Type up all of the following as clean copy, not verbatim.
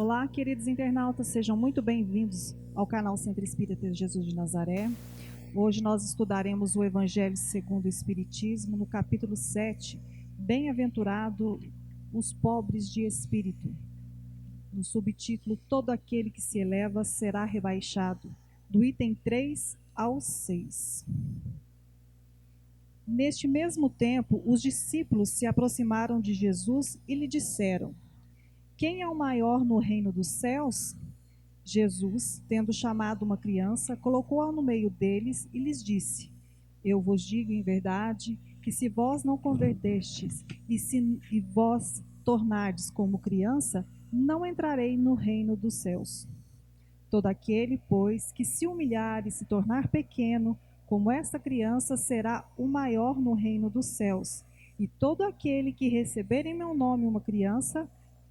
Olá, queridos internautas, sejam muito bem-vindos ao canal Centro Espírita Jesus de Nazaré. Hoje nós estudaremos o Evangelho segundo o Espiritismo, no capítulo 7, Bem-aventurado os pobres de espírito, no subtítulo Todo aquele que se eleva será rebaixado, do item 3 ao 6. Neste mesmo tempo, os discípulos se aproximaram de Jesus e lhe disseram: Quem é o maior no reino dos céus? Jesus, tendo chamado uma criança, colocou-a no meio deles e lhes disse: Eu vos digo em verdade que se vós não convertestes e vós tornardes como criança, não entrarei no reino dos céus. Todo aquele, pois, que se humilhar e se tornar pequeno, como esta criança, será o maior no reino dos céus. E todo aquele que receber em meu nome uma criança,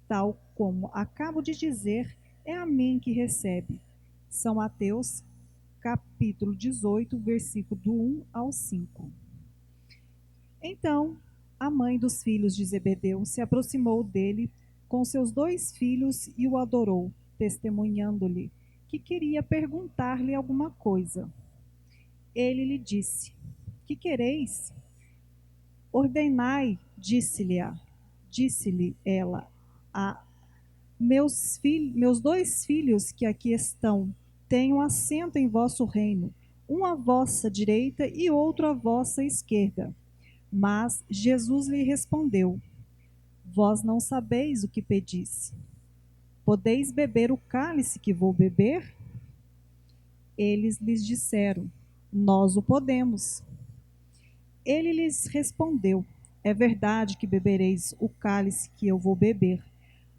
tal como acabo de dizer, é a mim que recebe. São Mateus, capítulo 18, versículo do 1 ao 5. Então, a mãe dos filhos de Zebedeu se aproximou dele com seus 2 filhos e o adorou, testemunhando-lhe que queria perguntar-lhe alguma coisa. Ele lhe disse: Que quereis? Ordenai, disse-lhe ela, a meus 2 filhos que aqui estão, tenham assento em vosso reino, um à vossa direita e outro à vossa esquerda. Mas Jesus lhe respondeu: Vós não sabeis o que pedis. Podeis beber o cálice que vou beber? Eles lhes disseram: Nós o podemos. Ele lhes respondeu: É verdade que bebereis o cálice que eu vou beber.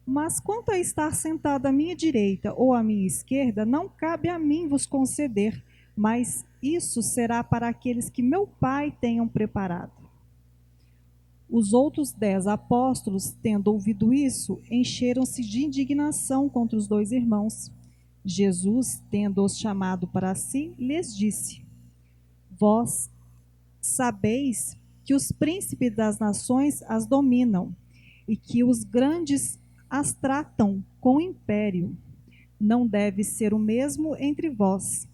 Mas quanto a estar sentado à minha direita ou à minha esquerda, não cabe a mim vos conceder, mas isso será para aqueles que meu Pai tenham preparado. Os outros 10 apóstolos, tendo ouvido isso, encheram-se de indignação contra os 2 irmãos. Jesus, tendo-os chamado para si, lhes disse: Vós sabeis que os príncipes das nações as dominam e que os grandes as tratam com império. Não deve ser o mesmo entre vós,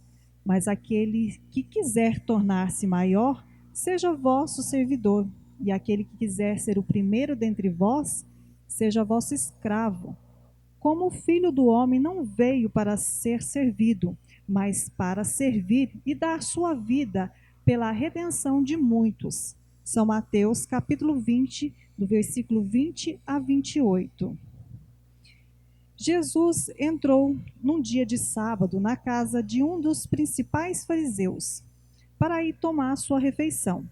mas aquele que quiser tornar-se maior, seja vosso servidor, e aquele que quiser ser o primeiro dentre vós, seja vosso escravo. Como o Filho do Homem não veio para ser servido, mas para servir e dar sua vida pela redenção de muitos. São Mateus, capítulo 20, do versículo 20 a 28. Jesus entrou num dia de sábado na casa de um dos principais fariseus, para ir tomar sua refeição.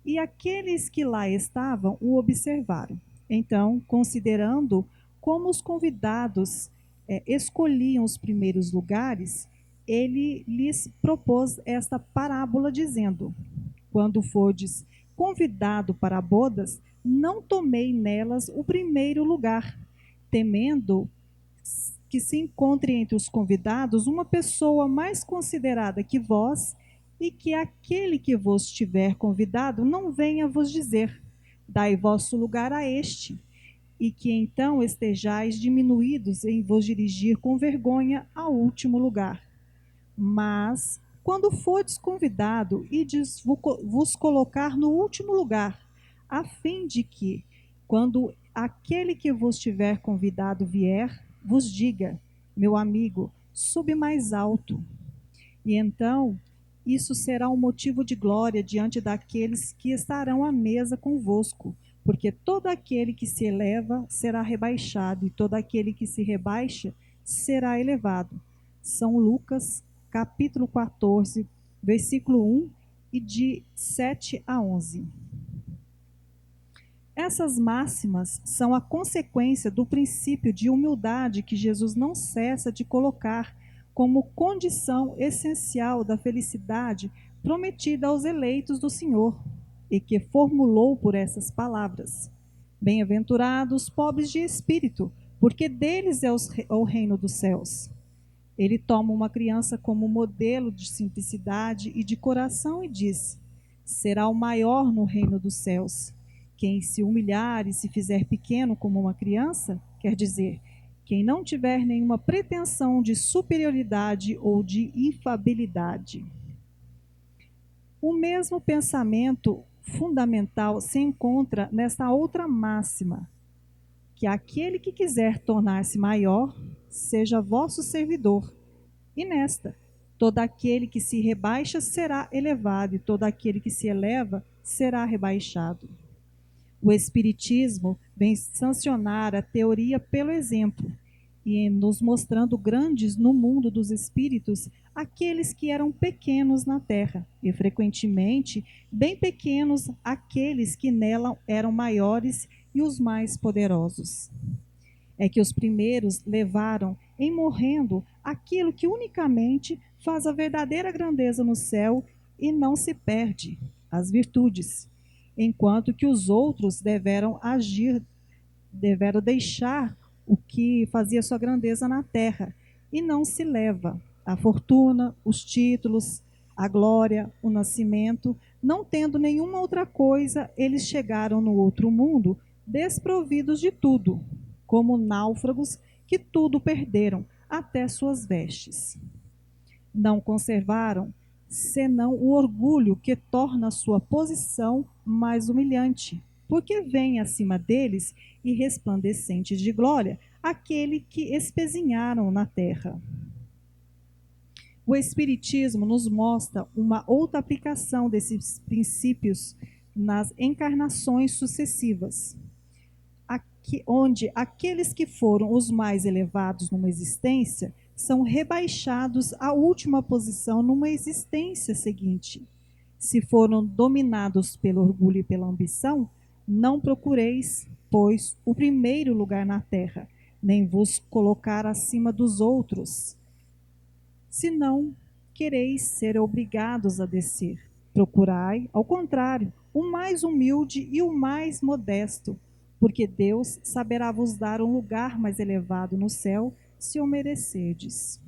E aqueles que lá estavam o observaram. Então, considerando como os convidados escolhiam os primeiros lugares, ele lhes propôs esta parábola, dizendo: Quando fordes convidado para bodas, não tomei nelas o primeiro lugar, temendo que se encontre entre os convidados uma pessoa mais considerada que vós, e que aquele que vos tiver convidado não venha vos dizer: Dai vosso lugar a este, e que então estejais diminuídos em vos dirigir com vergonha ao último lugar. Mas, quando fordes convidado, ides vos colocar no último lugar, a fim de que, quando aquele que vos tiver convidado vier, vos diga: Meu amigo, subi mais alto. E então, isso será um motivo de glória diante daqueles que estarão à mesa convosco, porque todo aquele que se eleva será rebaixado, e todo aquele que se rebaixa será elevado. São Lucas, capítulo 14, versículo 1 e de 7 a 11. Essas máximas são a consequência do princípio de humildade que Jesus não cessa de colocar como condição essencial da felicidade prometida aos eleitos do Senhor, e que formulou por essas palavras: Bem-aventurados os pobres de espírito, porque deles é o reino dos céus. Ele toma uma criança como modelo de simplicidade e de coração e diz: será o maior no reino dos céus. Quem se humilhar e se fizer pequeno como uma criança, quer dizer, quem não tiver nenhuma pretensão de superioridade ou de infabilidade. O mesmo pensamento fundamental se encontra nesta outra máxima, que aquele que quiser tornar-se maior, seja vosso servidor. E nesta, todo aquele que se rebaixa será elevado, e todo aquele que se eleva será rebaixado. O Espiritismo vem sancionar a teoria pelo exemplo, e nos mostrando grandes no mundo dos espíritos aqueles que eram pequenos na terra, e frequentemente bem pequenos aqueles que nela eram maiores e os mais poderosos. É que os primeiros levaram em morrendo aquilo que unicamente faz a verdadeira grandeza no céu e não se perde, as virtudes, enquanto que os outros deveram deixar o que fazia sua grandeza na terra, e não se leva a fortuna, os títulos, a glória, o nascimento, não tendo nenhuma outra coisa, eles chegaram no outro mundo desprovidos de tudo, como náufragos que tudo perderam, até suas vestes. Não conservaram senão o orgulho que torna a sua posição mais humilhante, porque vem acima deles e resplandecente de glória aquele que espezinharam na terra. O Espiritismo nos mostra uma outra aplicação desses princípios nas encarnações sucessivas, onde aqueles que foram os mais elevados numa existência são rebaixados à última posição numa existência seguinte. Se foram dominados pelo orgulho e pela ambição, não procureis, pois, o primeiro lugar na terra, nem vos colocar acima dos outros, senão quereis ser obrigados a descer. Procurai, ao contrário, o mais humilde e o mais modesto, porque Deus saberá vos dar um lugar mais elevado no céu, se o merecerdes.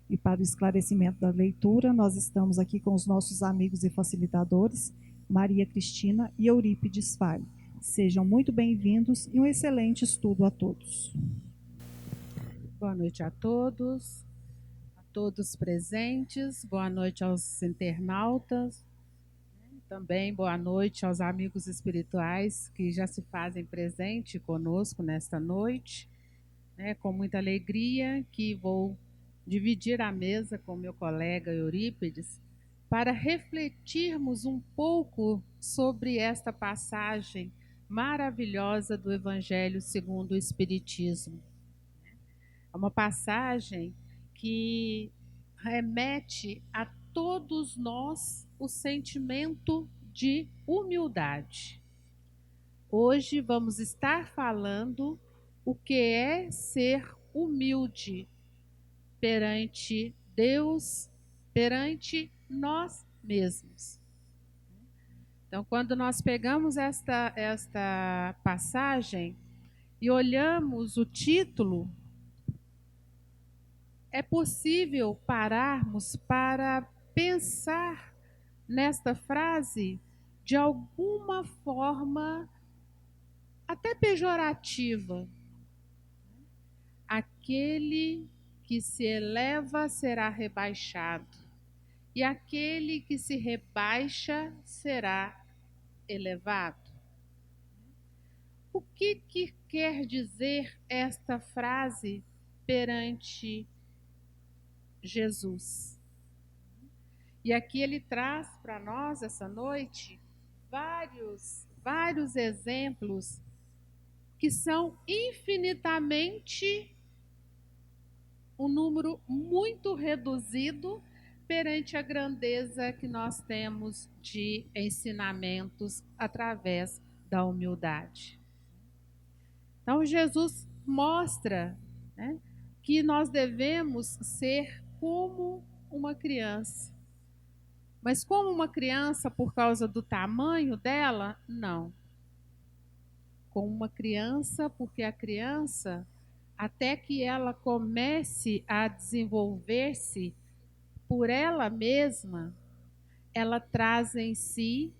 E para o esclarecimento da leitura, nós estamos aqui com os nossos amigos e facilitadores, Maria Cristina e Eurípides Fale. Sejam muito bem-vindos e um excelente estudo a todos. Boa noite a todos presentes, boa noite aos internautas, também boa noite aos amigos espirituais que já se fazem presente conosco nesta noite. Com muita alegria que vou dividir a mesa com meu colega Eurípides para refletirmos um pouco sobre esta passagem maravilhosa do Evangelho segundo o Espiritismo. É uma passagem que remete a todos nós o sentimento de humildade. Hoje vamos estar falando o que é ser humilde perante Deus, perante nós mesmos. Então, quando nós pegamos esta passagem e olhamos o título, é possível pararmos para pensar nesta frase de alguma forma até pejorativa. Aquele que se eleva será rebaixado, e aquele que se rebaixa será elevado. O que quer dizer esta frase perante Jesus? E aqui ele traz para nós essa noite vários exemplos que são infinitamente um número muito reduzido perante a grandeza que nós temos de ensinamentos através da humildade. Então Jesus mostra, que nós devemos ser como uma criança. Mas como uma criança por causa do tamanho dela? Não. Como uma criança, porque a criança, até que ela comece a desenvolver-se por ela mesma, ela traz em si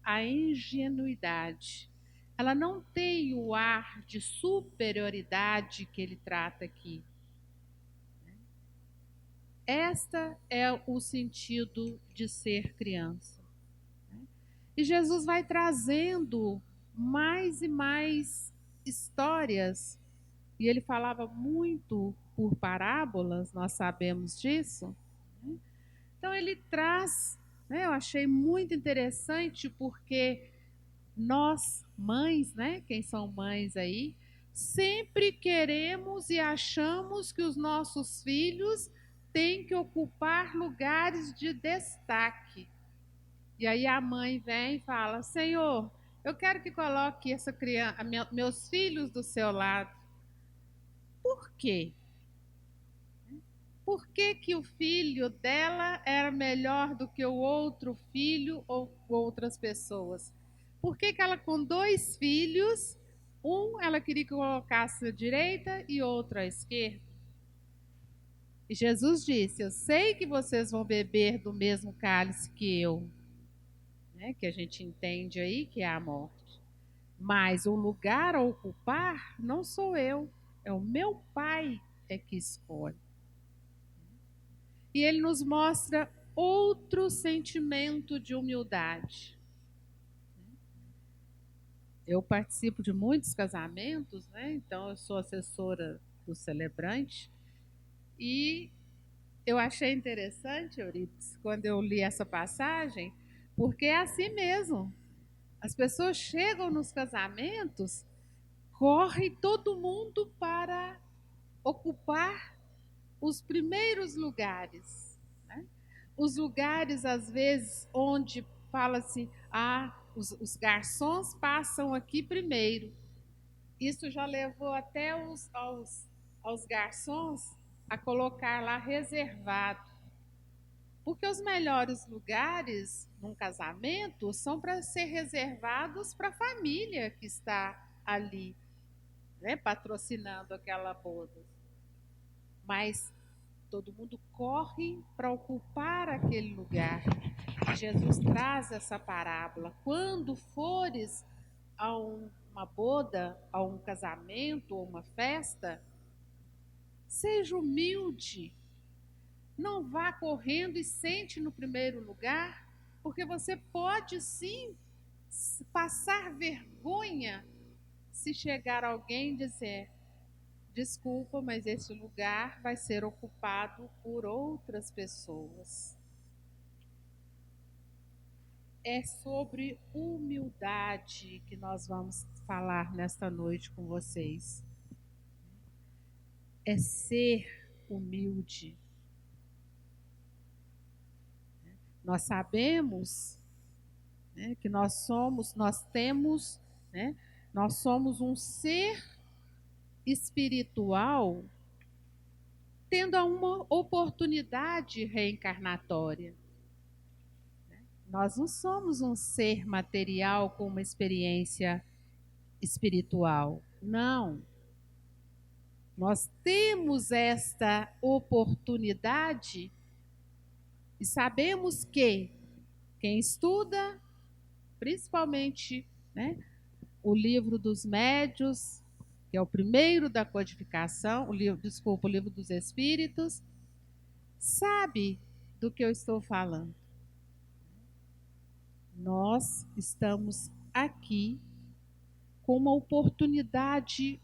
a ingenuidade. ela não tem o ar de superioridade que ele trata aqui. Esta é o sentido de ser criança. E Jesus vai trazendo mais e mais histórias, e ele falava muito por parábolas, nós sabemos disso. Então ele traz, né, eu achei muito interessante, porque nós, mães, né, quem são mães aí, sempre queremos e achamos que os nossos filhos têm que ocupar lugares de destaque. E aí a mãe vem e fala: Senhor, eu quero que coloque essa criança, meus filhos do seu lado. Por quê? Por que que o filho dela era melhor do que o outro filho ou outras pessoas? Por que que ela, com dois filhos, um ela queria que colocasse à direita e outro à esquerda? E Jesus disse: Eu sei que vocês vão beber do mesmo cálice que eu, né, que a gente entende aí que é a morte. Mas o lugar a ocupar não sou eu, é o meu Pai é que escolhe. E ele nos mostra outro sentimento de humildade. Eu participo de muitos casamentos, né? Então eu sou assessora do celebrante, e eu achei interessante, Euripides, quando eu li essa passagem, porque é assim mesmo. As pessoas chegam nos casamentos, corre todo mundo para ocupar os primeiros lugares, né? Os lugares, às vezes, onde fala assim, os garçons passam aqui primeiro. Isso já levou até aos garçons a colocar lá reservado. Porque os melhores lugares num casamento são para ser reservados para a família que está ali, né, patrocinando aquela boda. Mas todo mundo corre para ocupar aquele lugar. Jesus traz essa parábola. Quando fores a uma boda, a um casamento ou uma festa, seja humilde. Não vá correndo e sente no primeiro lugar, porque você pode sim passar vergonha se chegar alguém e dizer: desculpa, mas esse lugar vai ser ocupado por outras pessoas. É sobre humildade que nós vamos falar nesta noite com vocês. É ser humilde. Nós sabemos, né, que nós temos, né, nós somos um ser espiritual tendo uma oportunidade reencarnatória. Nós não somos um ser material com uma experiência espiritual. Não. Nós temos esta oportunidade e sabemos que quem estuda, principalmente, né, o livro dos médios, que é o primeiro da codificação, o livro dos Espíritos, sabe do que eu estou falando. Nós estamos aqui com uma oportunidade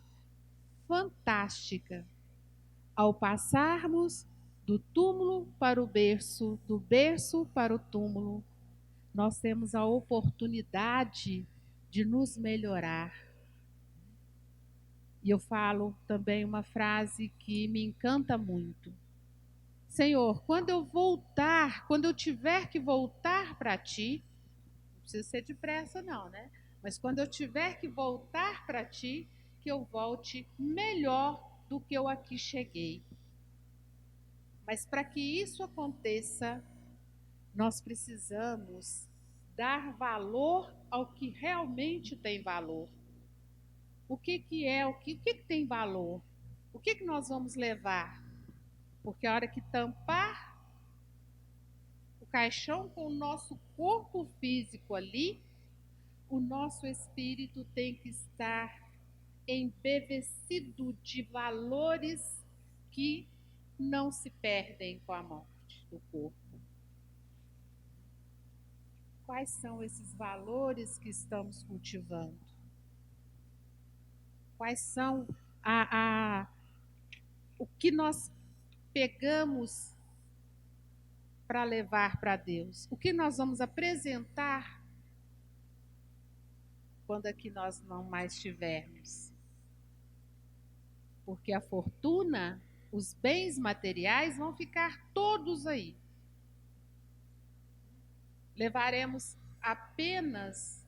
fantástica ao passarmos do túmulo para o berço, do berço para o túmulo. Nós temos a oportunidade de nos melhorar. E eu falo também uma frase que me encanta muito. Senhor, quando eu voltar, quando eu tiver que voltar para ti, não precisa ser depressa não, né? Mas quando eu tiver que voltar para ti, que eu volte melhor do que eu aqui cheguei. Mas para que isso aconteça, nós precisamos dar valor ao que realmente tem valor. O que tem valor? O que nós vamos levar? Porque a hora que tampar o caixão com o nosso corpo físico ali, o nosso espírito tem que estar embevecido de valores que não se perdem com a morte do corpo. Quais são esses valores que estamos cultivando? Quais são o que nós pegamos para levar para Deus? O que nós vamos apresentar quando aqui nós não mais estivermos? Porque a fortuna, os bens materiais vão ficar todos aí. Levaremos apenas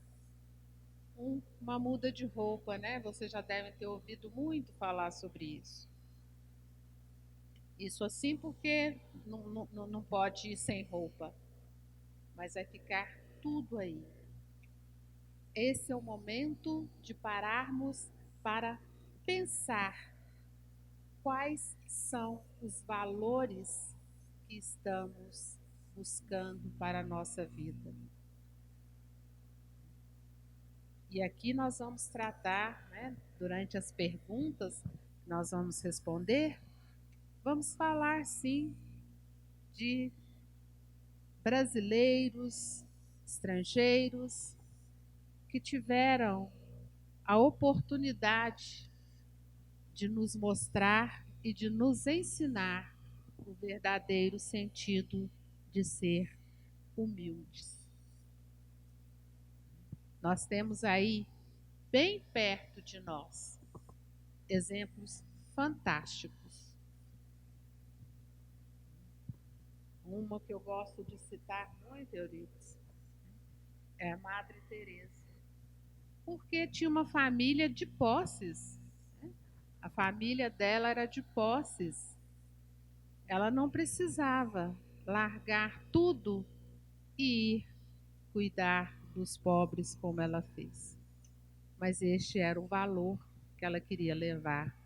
uma muda de roupa, né? Vocês já devem ter ouvido muito falar sobre isso. Isso assim porque não pode ir sem roupa, mas vai ficar tudo aí. Esse é o momento de pararmos para pensar quais são os valores que estamos buscando para a nossa vida. E aqui nós vamos tratar, né, durante as perguntas que nós vamos responder, vamos falar sim de brasileiros, estrangeiros, que tiveram a oportunidade de nos mostrar e de nos ensinar o verdadeiro sentido de ser humildes. Nós temos aí, bem perto de nós, exemplos fantásticos. Uma que eu gosto de citar muito, Euripides, é a Madre Teresa, porque tinha uma família de posses. A família dela era de posses. Ela não precisava largar tudo e ir cuidar dos pobres como ela fez. Mas este era o valor que ela queria levar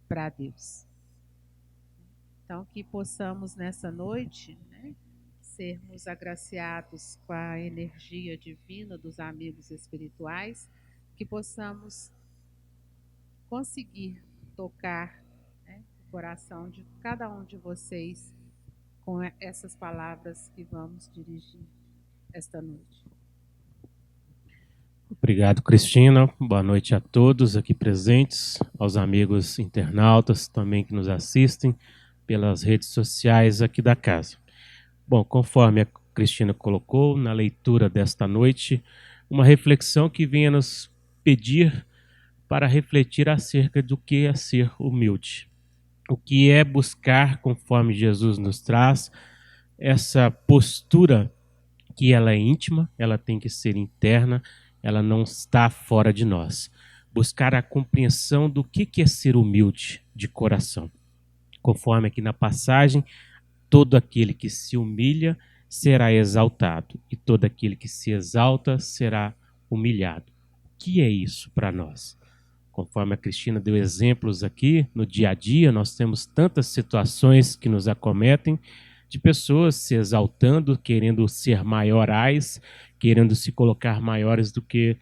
para Deus. Então, que possamos nessa noite, né, sermos agraciados com a energia divina dos amigos espirituais, que possamos conseguir tocar, né, o coração de cada um de vocês com essas palavras que vamos dirigir esta noite. Obrigado, Cristina. Boa noite a todos aqui presentes, aos amigos internautas também que nos assistem pelas redes sociais aqui da casa. Bom, conforme a Cristina colocou na leitura desta noite, uma reflexão que vinha nos pedir para refletir acerca do que é ser humilde. O que é buscar, conforme Jesus nos traz, essa postura que ela é íntima, ela tem que ser interna, ela não está fora de nós. Buscar a compreensão do que é ser humilde de coração. Conforme aqui na passagem, todo aquele que se humilha será exaltado, e todo aquele que se exalta será humilhado. O que é isso para nós? Conforme a Cristina deu exemplos aqui, no dia a dia nós temos tantas situações que nos acometem, de pessoas se exaltando, querendo ser maiorais, querendo se colocar maiores do que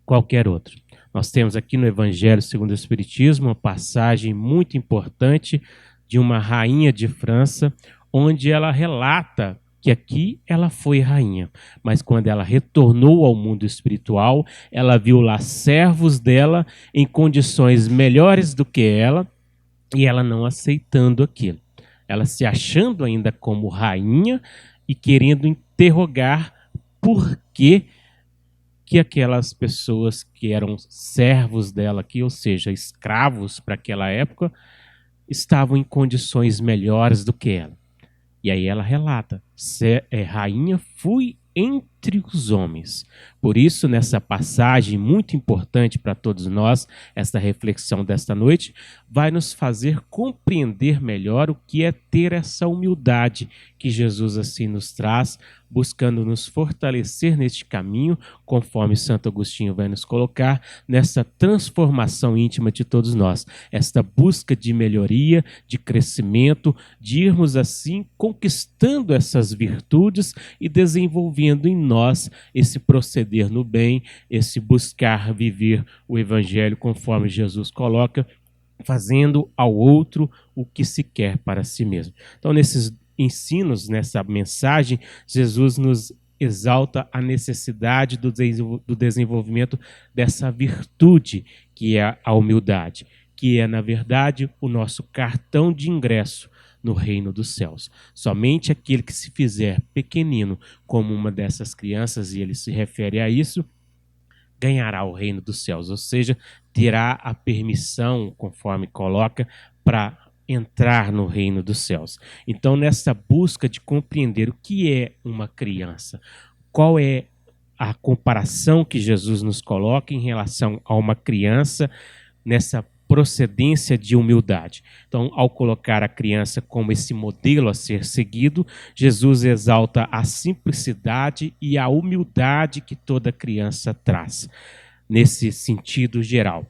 qualquer outro. Nós temos aqui no Evangelho segundo o Espiritismo uma passagem muito importante de uma rainha de França, onde ela relata que aqui ela foi rainha, mas quando ela retornou ao mundo espiritual, ela viu lá servos dela em condições melhores do que ela, e ela não aceitando aquilo. Ela se achando ainda como rainha e querendo interrogar por que aquelas pessoas que eram servos dela aqui, ou seja, escravos para aquela época, estavam em condições melhores do que ela. E aí ela relata, rainha fui entre os homens. Por isso, nessa passagem muito importante para todos nós, esta reflexão desta noite, vai nos fazer compreender melhor o que é ter essa humildade que Jesus assim nos traz, buscando nos fortalecer neste caminho, conforme Santo Agostinho vai nos colocar, nessa transformação íntima de todos nós, esta busca de melhoria, de crescimento, de irmos assim conquistando essas virtudes e desenvolvendo em nós esse proceder no bem, esse buscar viver o evangelho conforme Jesus coloca, fazendo ao outro o que se quer para si mesmo. Então, nesses ensinos, nessa mensagem, Jesus nos exalta a necessidade do desenvolvimento dessa virtude que é a humildade, que é, na verdade, o nosso cartão de ingresso no reino dos céus. Somente aquele que se fizer pequenino como uma dessas crianças, e ele se refere a isso, ganhará o reino dos céus, ou seja, terá a permissão, conforme coloca, para entrar no reino dos céus. Então, nessa busca de compreender o que é uma criança, qual é a comparação que Jesus nos coloca em relação a uma criança nessa procedência de humildade. Então, ao colocar a criança como esse modelo a ser seguido, Jesus exalta a simplicidade e a humildade que toda criança traz, nesse sentido geral,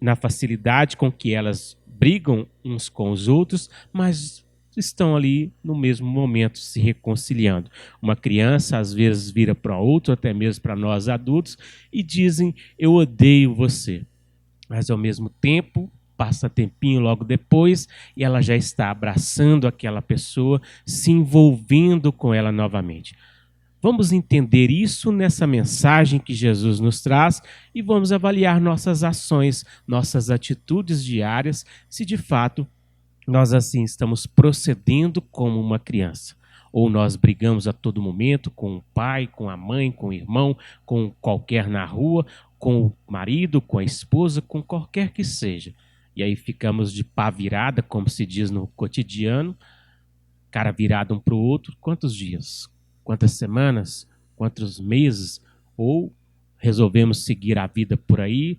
na facilidade com que elas brigam uns com os outros, mas estão ali no mesmo momento se reconciliando. Uma criança às vezes vira para outro, até mesmo para nós adultos, e dizem: eu odeio você. Mas ao mesmo tempo, passa tempinho logo depois, e ela já está abraçando aquela pessoa, se envolvendo com ela novamente. Vamos entender isso nessa mensagem que Jesus nos traz e vamos avaliar nossas ações, nossas atitudes diárias, se de fato nós assim estamos procedendo como uma criança. Ou nós brigamos a todo momento com o pai, com a mãe, com o irmão, com qualquer na rua, com o marido, com a esposa, com qualquer que seja. E aí ficamos de pá virada, como se diz no cotidiano, cara virada um para o outro. Quantos dias? Quantas semanas? Quantos meses? Ou resolvemos seguir a vida por aí,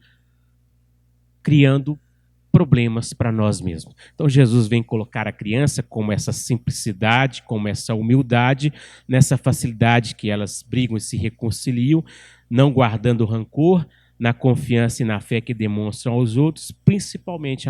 criando problemas para nós mesmos. Então Jesus vem colocar a criança como essa simplicidade, como essa humildade, nessa facilidade que elas brigam e se reconciliam, não guardando rancor, na confiança e na fé que demonstram aos outros, principalmente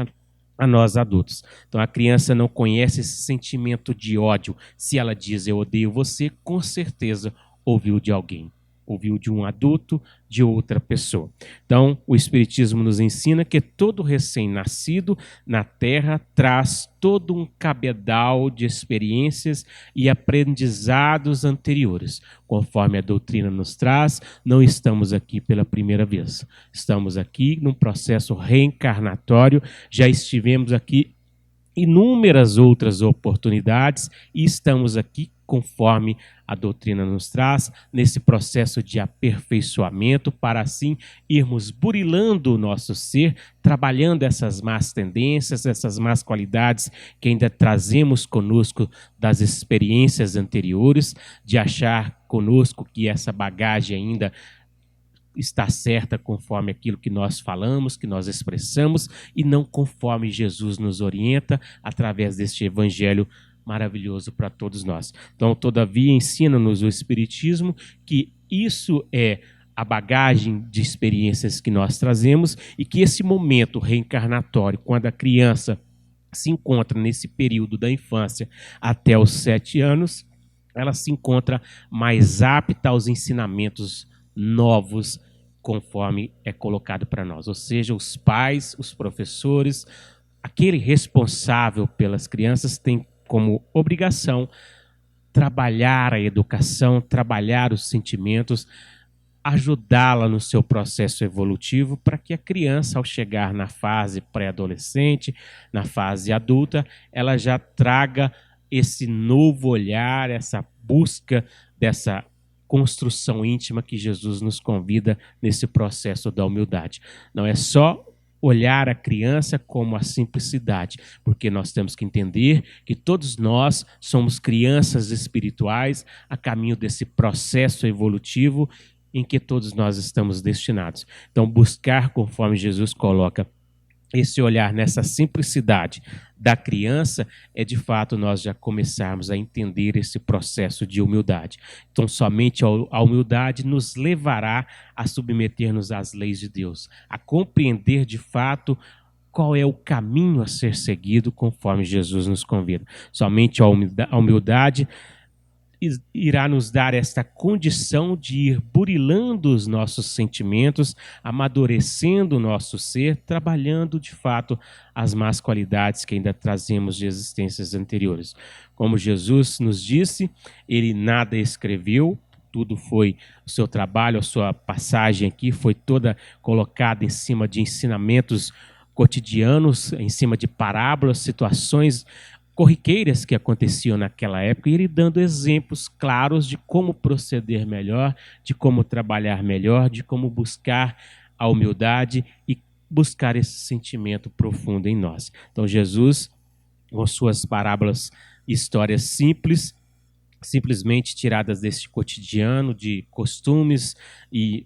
a nós adultos. Então a criança não conhece esse sentimento de ódio. Se ela diz eu odeio você, com certeza ouviu de alguém. Ouviu de um adulto, de outra pessoa. Então, o Espiritismo nos ensina que todo recém-nascido na Terra traz todo um cabedal de experiências e aprendizados anteriores. Conforme a doutrina nos traz, não estamos aqui pela primeira vez. Estamos aqui num processo reencarnatório, já estivemos aqui inúmeras outras oportunidades e estamos aqui, conforme a doutrina nos traz, nesse processo de aperfeiçoamento, para assim irmos burilando o nosso ser, trabalhando essas más tendências, essas más qualidades que ainda trazemos conosco das experiências anteriores, de achar conosco que essa bagagem ainda está certa conforme aquilo que nós falamos, que nós expressamos, e não conforme Jesus nos orienta através deste evangelho maravilhoso para todos nós. Então, todavia, ensina-nos o Espiritismo que isso é a bagagem de experiências que nós trazemos e que esse momento reencarnatório, quando a criança se encontra nesse período da infância até os 7 anos, ela se encontra mais apta aos ensinamentos novos, conforme é colocado para nós. Ou seja, os pais, os professores, aquele responsável pelas crianças tem como obrigação trabalhar a educação, trabalhar os sentimentos, ajudá-la no seu processo evolutivo para que a criança, ao chegar na fase pré-adolescente, na fase adulta, ela já traga esse novo olhar, essa busca dessa construção íntima que Jesus nos convida nesse processo da humildade. Não é só olhar a criança como a simplicidade, porque nós temos que entender que todos nós somos crianças espirituais a caminho desse processo evolutivo em que todos nós estamos destinados. Então, buscar, conforme Jesus coloca, esse olhar nessa simplicidade da criança é, de fato, nós já começarmos a entender esse processo de humildade. Então, somente a humildade nos levará a submeter-nos às leis de Deus, a compreender, de fato, qual é o caminho a ser seguido conforme Jesus nos convida. Somente a humildade irá nos dar esta condição de ir burilando os nossos sentimentos, amadurecendo o nosso ser, trabalhando de fato as más qualidades que ainda trazemos de existências anteriores. Como Jesus nos disse, ele nada escreveu, tudo foi o seu trabalho, a sua passagem aqui foi toda colocada em cima de ensinamentos cotidianos, em cima de parábolas, situações corriqueiras que aconteciam naquela época, e ele dando exemplos claros de como proceder melhor, de como trabalhar melhor, de como buscar a humildade e buscar esse sentimento profundo em nós. Então Jesus, com suas parábolas, histórias simples, simplesmente tiradas deste cotidiano, de costumes e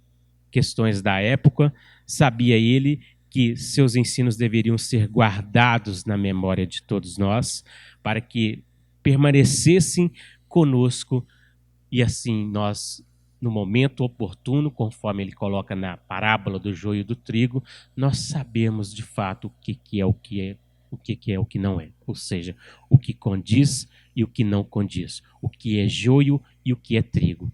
questões da época, sabia ele que seus ensinos deveriam ser guardados na memória de todos nós, para que permanecessem conosco e assim nós, no momento oportuno, conforme ele coloca na parábola do joio e do trigo, nós sabemos de fato o que é o que é, o que é o que não é, ou seja, o que condiz e o que não condiz, o que é joio e o que é trigo.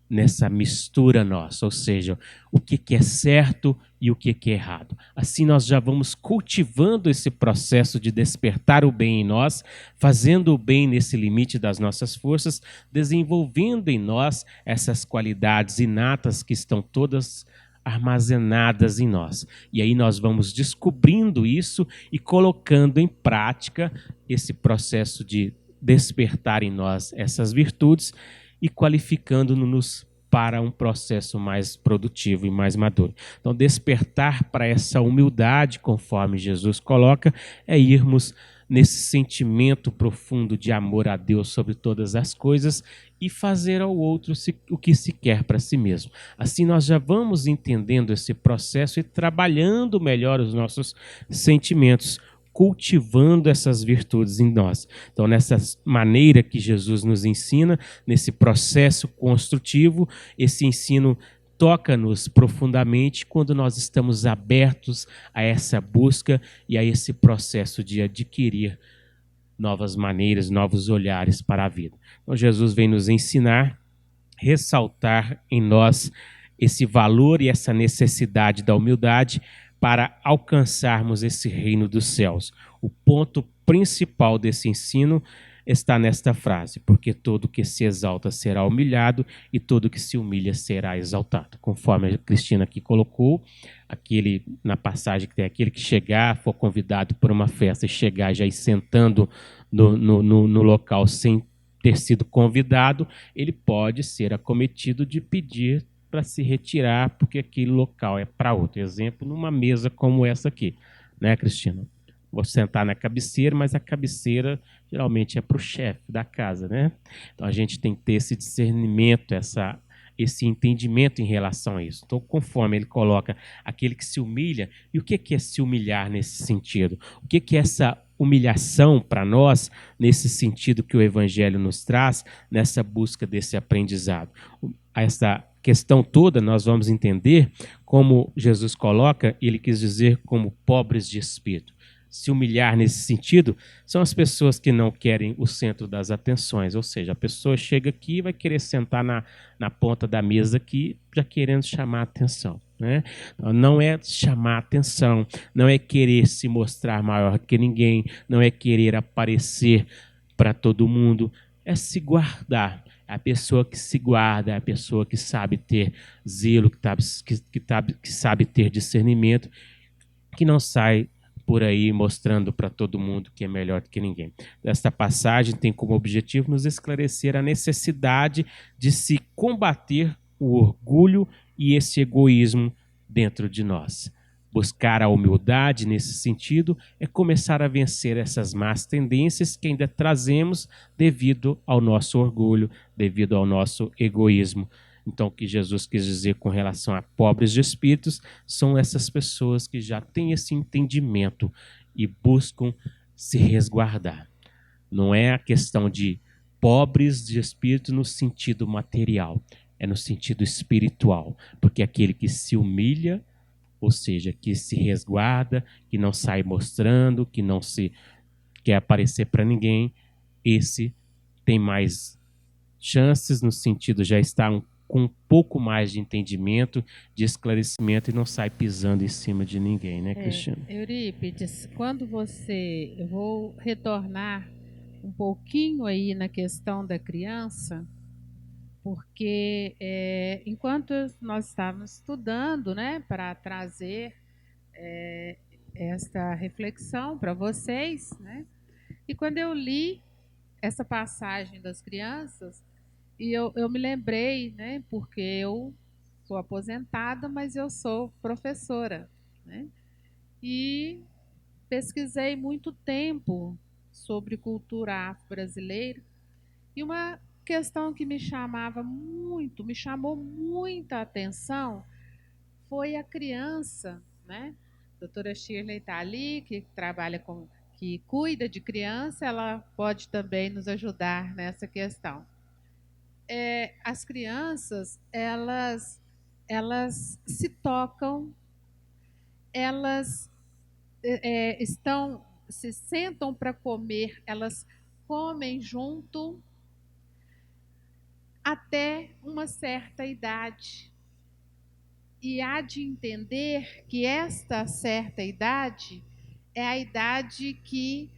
Nessa mistura nossa, ou seja, o que é certo e o que é errado. Assim nós já vamos cultivando esse processo de despertar o bem em nós, fazendo o bem nesse limite das nossas forças, desenvolvendo em nós essas qualidades inatas que estão todas armazenadas em nós. E aí nós vamos descobrindo isso e colocando em prática esse processo de despertar em nós essas virtudes e qualificando-nos para um processo mais produtivo e mais maduro. Então, despertar para essa humildade, conforme Jesus coloca, é irmos nesse sentimento profundo de amor a Deus sobre todas as coisas e fazer ao outro o que se quer para si mesmo. Assim, nós já vamos entendendo esse processo e trabalhando melhor os nossos sentimentos, cultivando essas virtudes em nós. Então, nessa maneira que Jesus nos ensina, nesse processo construtivo, esse ensino toca-nos profundamente quando nós estamos abertos a essa busca e a esse processo de adquirir novas maneiras, novos olhares para a vida. Então, Jesus vem nos ensinar, ressaltar em nós esse valor e essa necessidade da humildade para alcançarmos esse reino dos céus. O ponto principal desse ensino está nesta frase: porque todo que se exalta será humilhado e todo que se humilha será exaltado. Conforme a Cristina aqui colocou, na passagem que tem aquele que chegar, for convidado por uma festa e chegar já ir sentando no local sem ter sido convidado, ele pode ser acometido de pedir para se retirar, porque aquele local é para outro. Exemplo, numa mesa como essa aqui, né, Cristina? Vou sentar na cabeceira, mas a cabeceira geralmente é para o chefe da casa, né? Então a gente tem que ter esse discernimento, esse entendimento em relação a isso. Então, conforme ele coloca aquele que se humilha, e o que é se humilhar nesse sentido? O que é essa humilhação para nós, nesse sentido que o Evangelho nos traz, nessa busca desse aprendizado? Essa questão toda nós vamos entender como Jesus coloca, ele quis dizer como pobres de espírito. Se humilhar nesse sentido são as pessoas que não querem o centro das atenções, ou seja, a pessoa chega aqui e vai querer sentar na ponta da mesa aqui, já querendo chamar a atenção, né? Não é chamar a atenção, não é querer se mostrar maior que ninguém, não é querer aparecer para todo mundo, é se guardar. A pessoa que se guarda, é a pessoa que sabe ter zelo, que sabe ter discernimento, que não sai por aí mostrando para todo mundo que é melhor do que ninguém. Esta passagem tem como objetivo nos esclarecer a necessidade de se combater o orgulho e esse egoísmo dentro de nós. Buscar a humildade nesse sentido é começar a vencer essas más tendências que ainda trazemos devido ao nosso orgulho, devido ao nosso egoísmo. Então, o que Jesus quis dizer com relação a pobres de espíritos são essas pessoas que já têm esse entendimento e buscam se resguardar. Não é a questão de pobres de espírito no sentido material, é no sentido espiritual, porque aquele que se humilha, ou seja, que se resguarda, que não sai mostrando, que não se quer aparecer para ninguém, esse tem mais chances no sentido já estar com um pouco mais de entendimento, de esclarecimento e não sai pisando em cima de ninguém, né, Cristina? Eurípides, eu vou retornar um pouquinho aí na questão da criança, porque enquanto nós estávamos estudando, né, para trazer esta reflexão para vocês, né, e quando eu li essa passagem das crianças, e eu me lembrei, né, porque eu sou aposentada, mas eu sou professora, né, e pesquisei muito tempo sobre cultura afro-brasileira, e uma questão que me chamou muita atenção, foi a criança, né? A doutora Shirley está ali, que cuida de criança, ela pode também nos ajudar nessa questão. As crianças, elas se tocam, elas se sentam para comer, elas comem junto até uma certa idade. E há de entender que esta certa idade é a idade que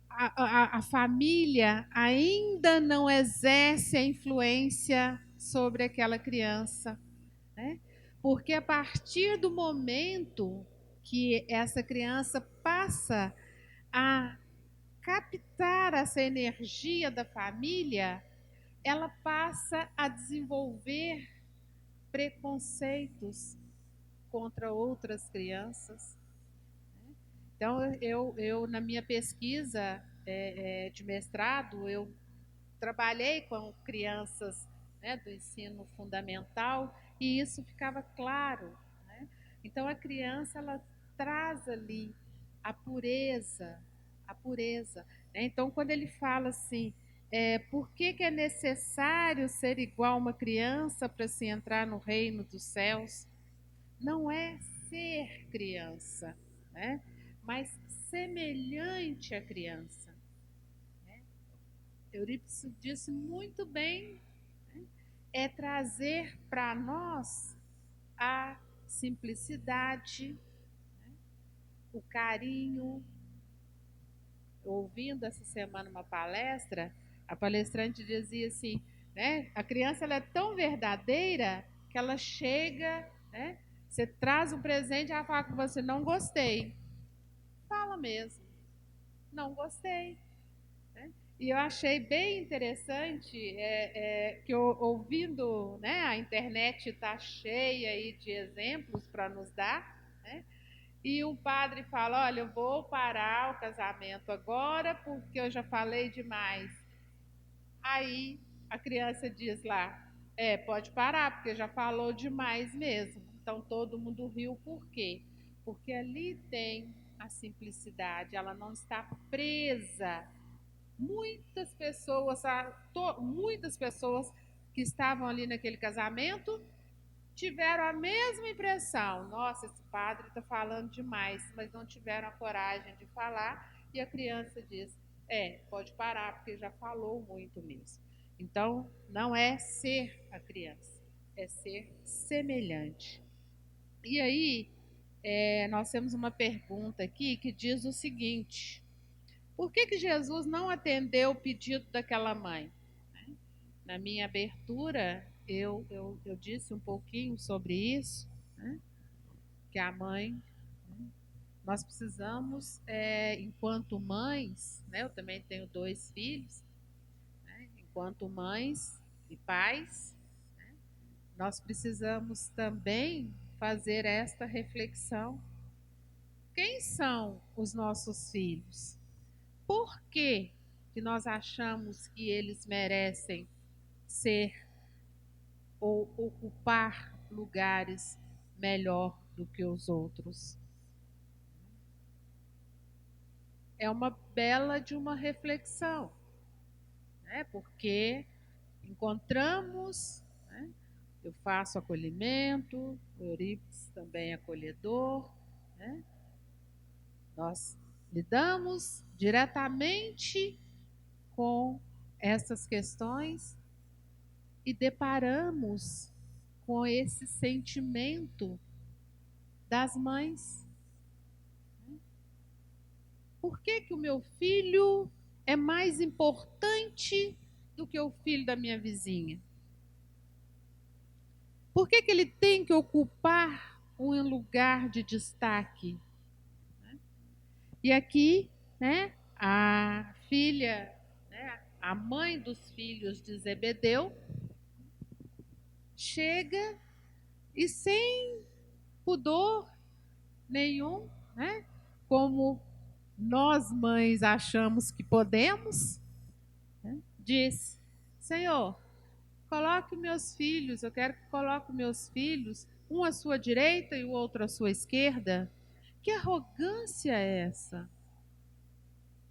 a família ainda não exerce a influência sobre aquela criança, né? Porque a partir do momento que essa criança passa a captar essa energia da família, ela passa a desenvolver preconceitos contra outras crianças. Então, eu na minha pesquisa de mestrado, eu trabalhei com crianças, né, do ensino fundamental, e isso ficava claro, né? Então, a criança, ela traz ali a pureza, a pureza, né? Então, quando ele fala assim, por que é necessário ser igual a uma criança para se entrar no reino dos céus? Não é ser criança, né? Mas semelhante à criança. Eurípides disse muito bem, né? É trazer para nós a simplicidade, né? O carinho. Ouvindo essa semana uma palestra, a palestrante dizia assim, né? A criança, ela é tão verdadeira que ela chega, né? Você traz um presente e ela fala com você, não gostei. Fala mesmo, não gostei. Né? E eu achei bem interessante que ouvindo, né, a internet está cheia aí de exemplos para nos dar, né? E o padre fala, olha, eu vou parar o casamento agora porque eu já falei demais. Aí a criança diz lá, pode parar porque já falou demais mesmo. Então todo mundo riu, por quê? Porque ali tem a simplicidade, ela não está presa. Muitas pessoas que estavam ali naquele casamento tiveram a mesma impressão. Nossa, esse padre está falando demais, mas não tiveram a coragem de falar. E a criança diz: pode parar, porque já falou muito mesmo. Então, não é ser a criança, é ser semelhante. E aí, nós temos uma pergunta aqui que diz o seguinte: por que Jesus não atendeu o pedido daquela mãe? Na minha abertura, eu disse um pouquinho sobre isso, né? Que a mãe, né? Nós precisamos, enquanto mães, né? Eu também tenho 2 filhos, né? Enquanto mães e pais, né? Nós precisamos também fazer esta reflexão. Quem são os nossos filhos? Por que nós achamos que eles merecem ser ou ocupar lugares melhor do que os outros? É uma bela de uma reflexão, né? Porque encontramos, né? Eu faço acolhimento, o Eurípides também é acolhedor, né? Nós lidamos diretamente com essas questões e deparamos com esse sentimento das mães. Por que que o meu filho é mais importante do que o filho da minha vizinha? Por que que ele tem que ocupar um lugar de destaque? E aqui, né, a filha, né, a mãe dos filhos de Zebedeu, chega e sem pudor nenhum, né, como nós mães achamos que podemos, né, diz: Senhor, coloque meus filhos, eu quero que coloque meus filhos, um à sua direita e o outro à sua esquerda. Que arrogância é essa?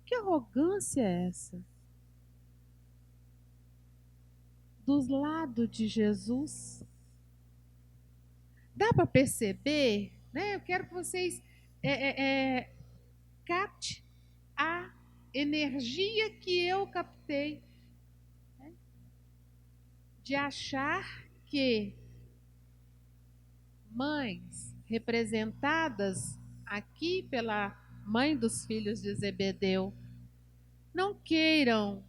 Que arrogância é essa? Dos lados de Jesus. Dá para perceber, né? Eu quero que vocês capte a energia que eu captei, né? De achar que mães representadas aqui pela mãe dos filhos de Zebedeu não queiram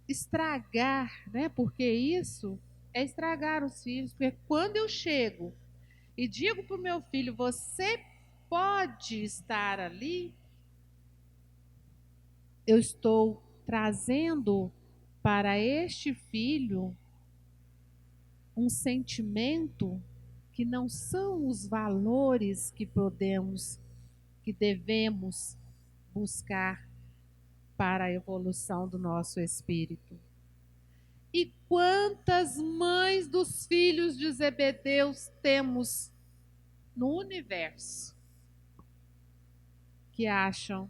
estragar, né? Porque isso é estragar os filhos. Porque quando eu chego e digo para o meu filho, você pode estar ali, eu estou trazendo para este filho um sentimento que não são os valores que devemos buscar para a evolução do nosso espírito. E quantas mães dos filhos de Zebedeus temos no universo que acham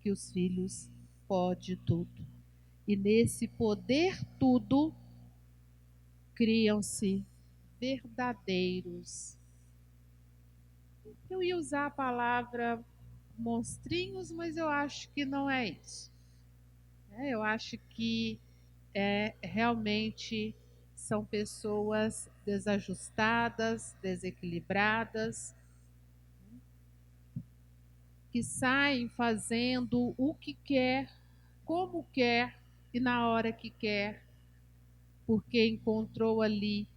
que os filhos podem tudo. E nesse poder tudo, criam-se verdadeiros. Eu ia usar a palavra monstrinhos, mas eu acho que não é isso. Eu acho que realmente são pessoas desajustadas, desequilibradas, que saem fazendo o que quer, como quer e na hora que quer, porque encontrou ali,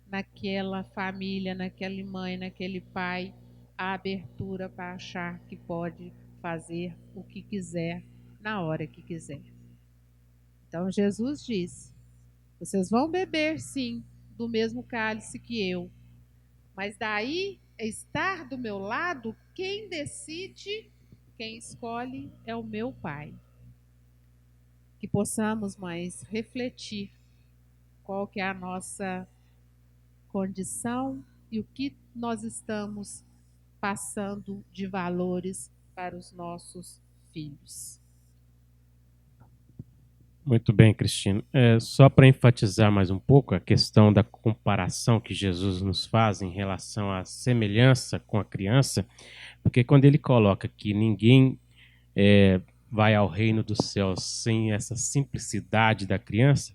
naquela família, naquela mãe, naquele pai, a abertura para achar que pode fazer o que quiser, na hora que quiser. Então Jesus disse: vocês vão beber sim do mesmo cálice que eu, mas daí estar do meu lado, quem decide, quem escolhe é o meu Pai. Que possamos mais refletir qual que é a nossa condição e o que nós estamos passando de valores para os nossos filhos. Muito bem, Cristina. Só para enfatizar mais um pouco a questão da comparação que Jesus nos faz em relação à semelhança com a criança, porque quando ele coloca que ninguém vai ao reino dos céus sem essa simplicidade da criança,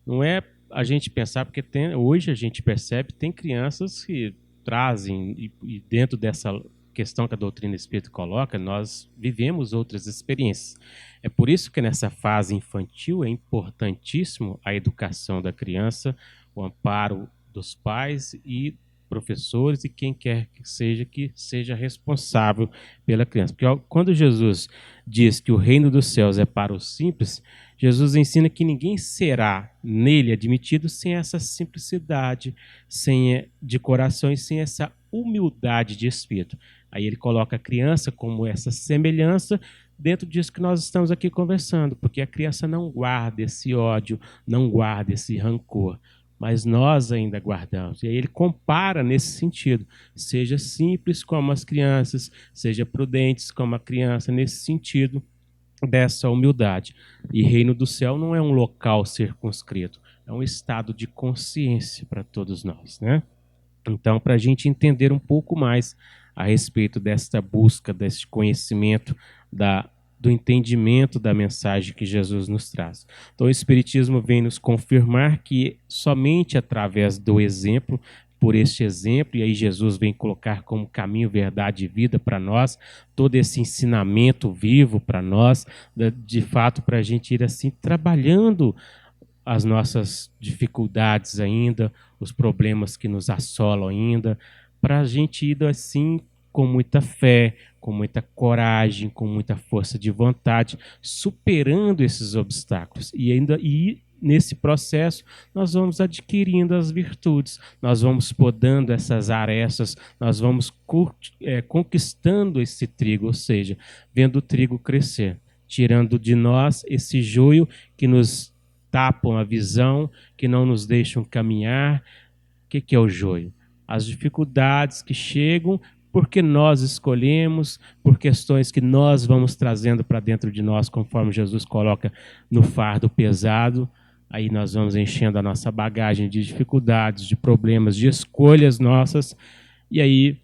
não é a gente pensar, porque hoje a gente percebe tem crianças que trazem, e dentro dessa questão que a doutrina espírita coloca, nós vivemos outras experiências. É por isso que nessa fase infantil é importantíssimo a educação da criança, o amparo dos pais e professores e quem quer que seja responsável pela criança. Porque quando Jesus diz que o reino dos céus é para os simples, Jesus ensina que ninguém será nele admitido sem essa simplicidade, de coração e sem essa humildade de espírito. Aí ele coloca a criança como essa semelhança dentro disso que nós estamos aqui conversando, porque a criança não guarda esse ódio, não guarda esse rancor, mas nós ainda guardamos. E aí ele compara nesse sentido. Seja simples como as crianças, seja prudentes como a criança, nesse sentido dessa humildade. E reino do céu não é um local circunscrito, é um estado de consciência para todos nós, né? Então, para a gente entender um pouco mais a respeito desta busca, desse conhecimento do entendimento da mensagem que Jesus nos traz. Então o Espiritismo vem nos confirmar que somente através do exemplo, por este exemplo, e aí Jesus vem colocar como caminho, verdade e vida para nós, todo esse ensinamento vivo para nós, de fato, para a gente ir assim trabalhando as nossas dificuldades ainda, os problemas que nos assolam ainda, para a gente ir assim com muita fé, com muita coragem, com muita força de vontade, superando esses obstáculos. E nesse processo, nós vamos adquirindo as virtudes, nós vamos podando essas arestas, nós vamos conquistando esse trigo, ou seja, vendo o trigo crescer, tirando de nós esse joio que nos tapam a visão, que não nos deixam caminhar. O que é o joio? As dificuldades que chegam porque nós escolhemos, por questões que nós vamos trazendo para dentro de nós, conforme Jesus coloca no fardo pesado. Aí nós vamos enchendo a nossa bagagem de dificuldades, de problemas, de escolhas nossas. E aí,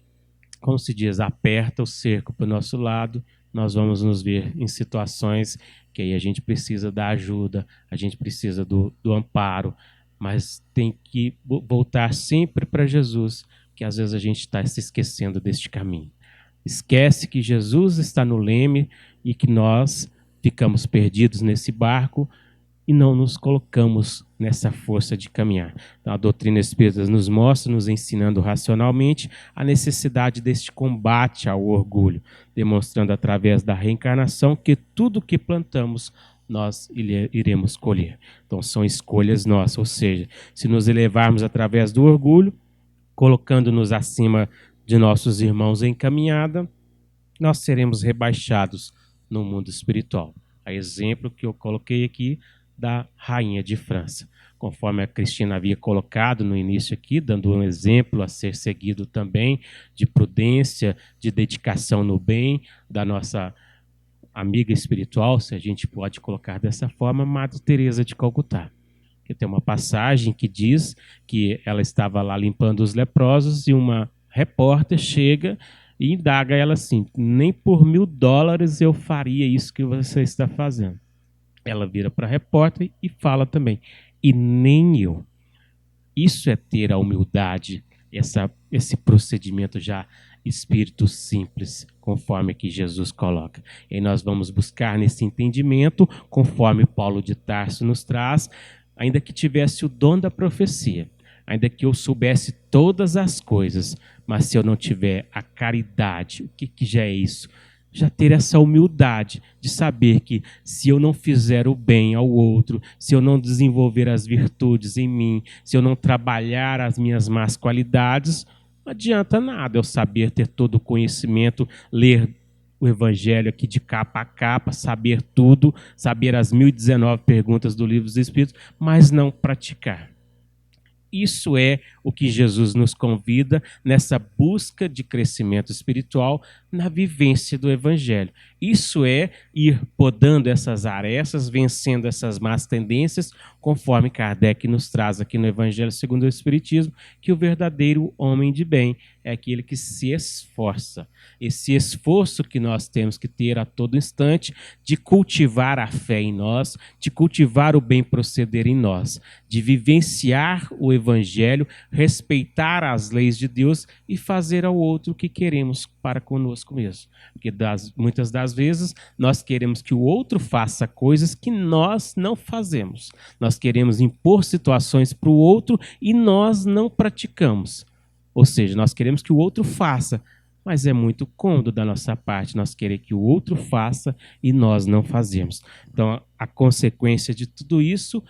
como se diz, aperta o cerco para o nosso lado, nós vamos nos ver em situações que aí a gente precisa da ajuda, a gente precisa do amparo, mas tem que voltar sempre para Jesus, que às vezes a gente está se esquecendo deste caminho. Esquece que Jesus está no leme e que nós ficamos perdidos nesse barco e não nos colocamos nessa força de caminhar. Então, a doutrina espírita nos mostra, nos ensinando racionalmente, a necessidade deste combate ao orgulho, demonstrando através da reencarnação que tudo que plantamos nós iremos colher. Então, são escolhas nossas, ou seja, se nos elevarmos através do orgulho, colocando-nos acima de nossos irmãos em caminhada, nós seremos rebaixados no mundo espiritual. A exemplo que eu coloquei aqui da rainha de França. Conforme a Cristina havia colocado no início aqui, dando um exemplo a ser seguido também de prudência, de dedicação no bem, da nossa amiga espiritual, se a gente pode colocar dessa forma, Madre Teresa de Calcutá. Que tem uma passagem que diz que ela estava lá limpando os leprosos e uma repórter chega e indaga ela assim: nem por $1.000 eu faria isso que você está fazendo. Ela vira para a repórter e fala também: e nem eu. Isso é ter a humildade, esse procedimento já espírito simples, conforme que Jesus coloca. E nós vamos buscar nesse entendimento, conforme Paulo de Tarso nos traz, ainda que tivesse o dom da profecia, ainda que eu soubesse todas as coisas, mas se eu não tiver a caridade, o que já é isso? Já ter essa humildade de saber que se eu não fizer o bem ao outro, se eu não desenvolver as virtudes em mim, se eu não trabalhar as minhas más qualidades, não adianta nada eu saber ter todo o conhecimento, ler o Evangelho aqui de capa a capa, saber tudo, saber as 1019 perguntas do Livro dos Espíritos, mas não praticar. Isso é o que Jesus nos convida nessa busca de crescimento espiritual na vivência do Evangelho. Isso é ir podando essas arestas, vencendo essas más tendências, conforme Kardec nos traz aqui no Evangelho segundo o Espiritismo, que o verdadeiro homem de bem é aquele que se esforça. Esse esforço que nós temos que ter a todo instante de cultivar a fé em nós, de cultivar o bem proceder em nós, de vivenciar o Evangelho, respeitar as leis de Deus e fazer ao outro o que queremos para conosco mesmo. Porque muitas das vezes nós queremos que o outro faça coisas que nós não fazemos. Nós queremos impor situações para o outro e nós não praticamos. Ou seja, nós queremos que o outro faça, mas é muito cômodo da nossa parte nós querer que o outro faça e nós não fazemos. Então, a consequência de tudo isso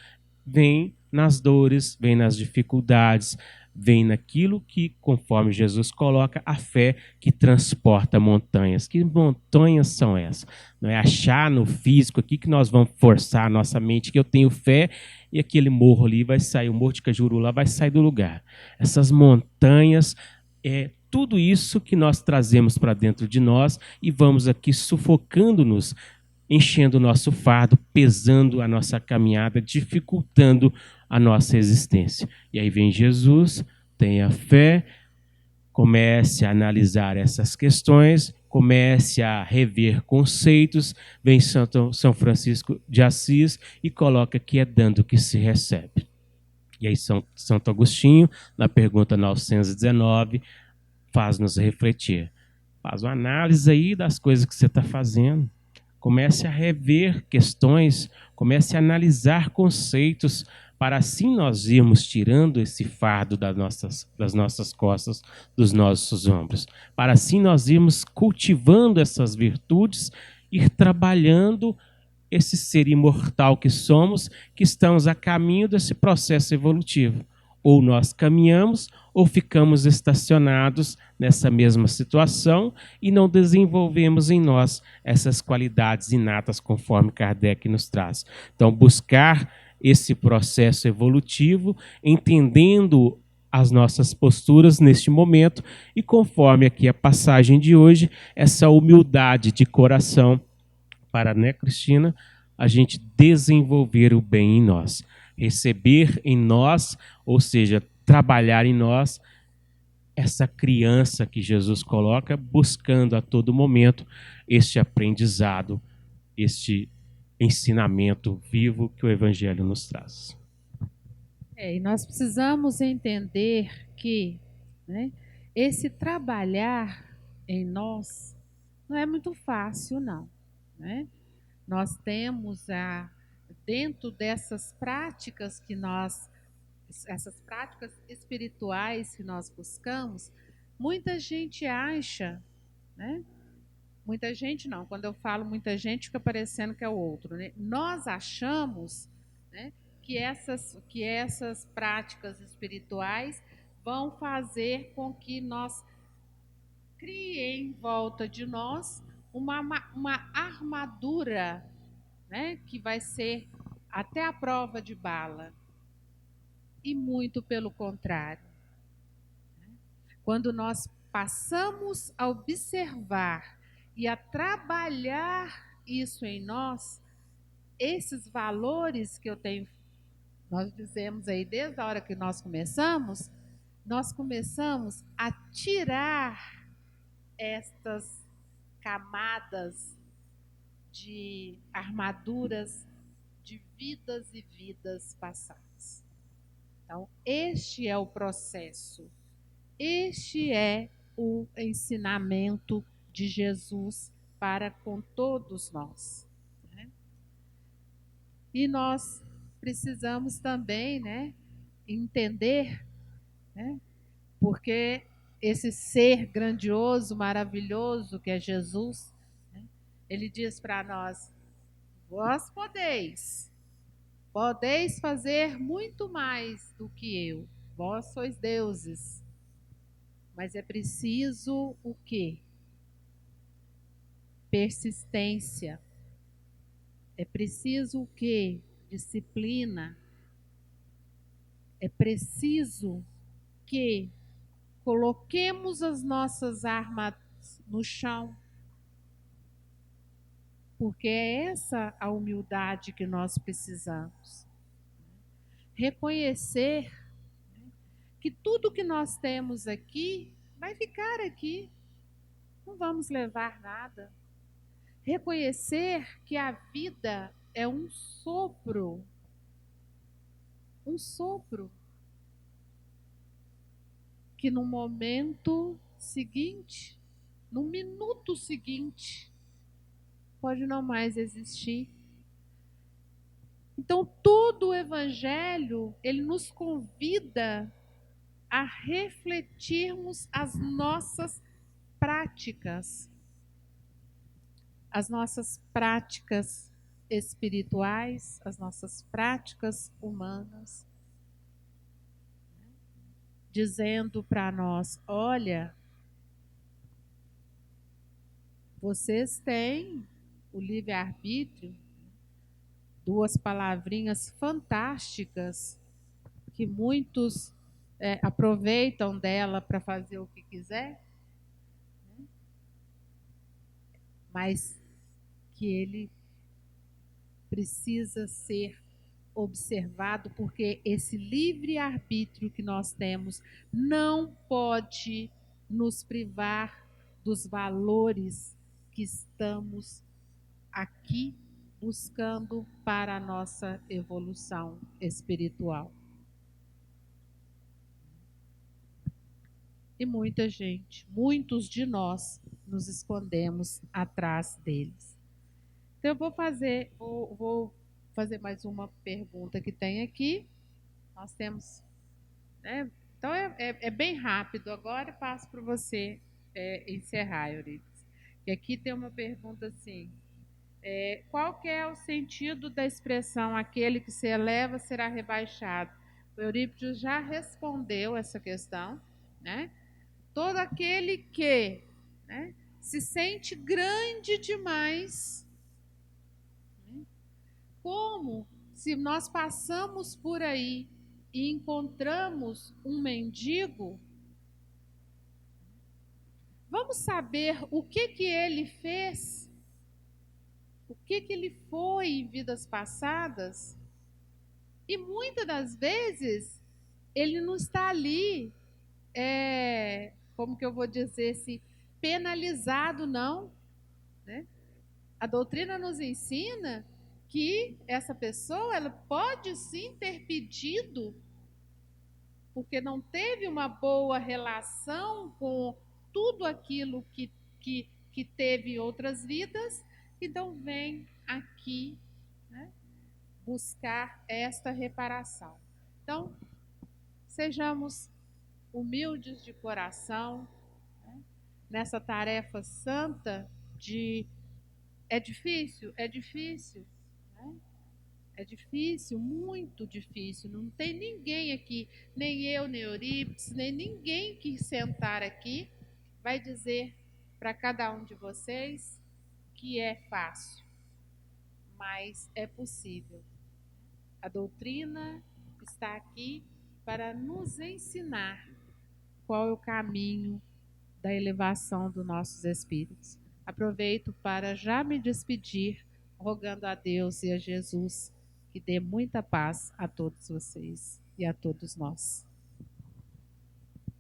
vem nas dores, vem nas dificuldades, vem naquilo que, conforme Jesus coloca, a fé que transporta montanhas. Que montanhas são essas? Não é achar no físico aqui que nós vamos forçar a nossa mente que eu tenho fé e aquele morro ali vai sair, o Morro de Cajuru lá vai sair do lugar. Essas montanhas é tudo isso que nós trazemos para dentro de nós e vamos aqui sufocando-nos, enchendo o nosso fardo, pesando a nossa caminhada, dificultando a nossa existência. E aí vem Jesus, tenha fé, comece a analisar essas questões comece a rever conceitos, vem São Francisco de Assis e coloca que é dando que se recebe. E aí Santo Agostinho, na pergunta 919, faz-nos refletir. Faz uma análise aí das coisas que você está fazendo. Comece a rever questões, comece a analisar conceitos, para assim nós irmos tirando esse fardo das nossas costas, dos nossos ombros. Para assim nós irmos cultivando essas virtudes, ir trabalhando esse ser imortal que somos, que estamos a caminho desse processo evolutivo. Ou nós caminhamos, ou ficamos estacionados nessa mesma situação e não desenvolvemos em nós essas qualidades inatas conforme Kardec nos traz. Então, buscar esse processo evolutivo, entendendo as nossas posturas neste momento e conforme aqui a passagem de hoje, essa humildade de coração para, né, Cristina, a gente desenvolver o bem em nós, receber em nós, ou seja, trabalhar em nós essa criança que Jesus coloca, buscando a todo momento este aprendizado, este ensinamento vivo que o Evangelho nos traz. E nós precisamos entender que, né, esse trabalhar em nós não é muito fácil, não, né? Nós temos dentro dessas práticas essas práticas espirituais que nós buscamos, muita gente acha, né? Muita gente não, quando eu falo muita gente fica parecendo que é o outro, né? Nós achamos, né, que essas práticas espirituais vão fazer com que nós criem em volta de nós uma armadura, né, que vai ser até a prova de bala. E muito pelo contrário. Quando nós passamos a observar e a trabalhar isso em nós, esses valores que nós dizemos aí desde a hora que nós começamos a tirar estas camadas de armaduras de vidas e vidas passadas. Então, este é o processo, este é o ensinamento de Jesus para com todos nós, né? E nós precisamos também, né, entender, né, porque esse ser grandioso, maravilhoso que é Jesus, né, ele diz para nós: vós podeis fazer muito mais do que eu, vós sois deuses, mas é preciso o quê? Persistência. É preciso o quê? Disciplina. É preciso que coloquemos as nossas armas no chão, porque é essa a humildade que nós precisamos. Reconhecer que tudo que nós temos aqui vai ficar aqui, não vamos levar nada. Reconhecer que a vida é um sopro, que no momento seguinte, no minuto seguinte, pode não mais existir. Então, todo o Evangelho, ele nos convida a refletirmos as nossas práticas espirituais, as nossas práticas humanas, dizendo para nós: olha, vocês têm o livre-arbítrio, duas palavrinhas fantásticas que muitos aproveitam dela para fazer o que quiser, né? Mas que ele precisa ser observado, porque esse livre-arbítrio que nós temos não pode nos privar dos valores que estamos aqui buscando para a nossa evolução espiritual. E muita gente, muitos de nós, nos escondemos atrás deles. Então, eu vou fazer mais uma pergunta que tem aqui. Nós temos, né? Então, é bem rápido. Agora, passo para você encerrar, Euripides. E aqui tem uma pergunta assim. Qual que é o sentido da expressão aquele que se eleva será rebaixado? O Eurípides já respondeu essa questão, né? Todo aquele que, né, se sente grande demais, né? Como se nós passamos por aí e encontramos um mendigo, vamos saber o que ele fez, o que ele foi em vidas passadas, e muitas das vezes ele não está ali, como que eu vou dizer assim, penalizado, não, né? A doutrina nos ensina que essa pessoa ela pode sim ter pedido, porque não teve uma boa relação com tudo aquilo que teve em outras vidas, então vem aqui, né, buscar esta reparação. Então, sejamos humildes de coração, né, nessa tarefa santa de... É difícil? É difícil, né? É difícil, muito difícil. Não tem ninguém aqui, nem eu, nem Eurípides, nem ninguém que sentar aqui vai dizer para cada um de vocês que é fácil, mas é possível. A doutrina está aqui para nos ensinar qual é o caminho da elevação dos nossos espíritos. Aproveito para já me despedir, rogando a Deus e a Jesus que dê muita paz a todos vocês e a todos nós.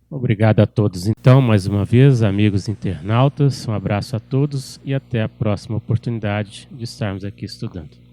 Obrigado a todos, então, mais uma vez, amigos internautas. Um abraço a todos e até a próxima oportunidade de estarmos aqui estudando.